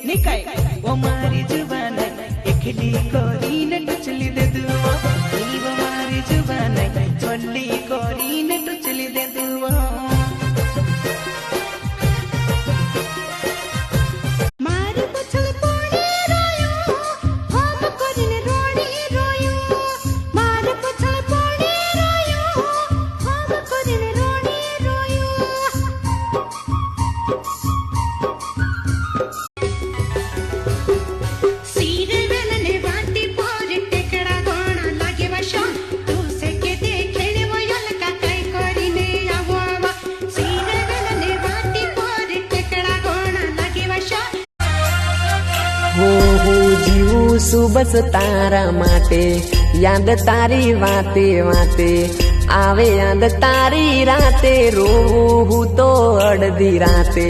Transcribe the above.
निकाय वो मारी जुबान एकली कोरी न टचली दे दुआ वो मारी जुबान चली कोरी न टचली दे दुआ बस तारा माटे याद तारी वाते वाते आवे याद तारी राते रोहू तो अड़धी राते।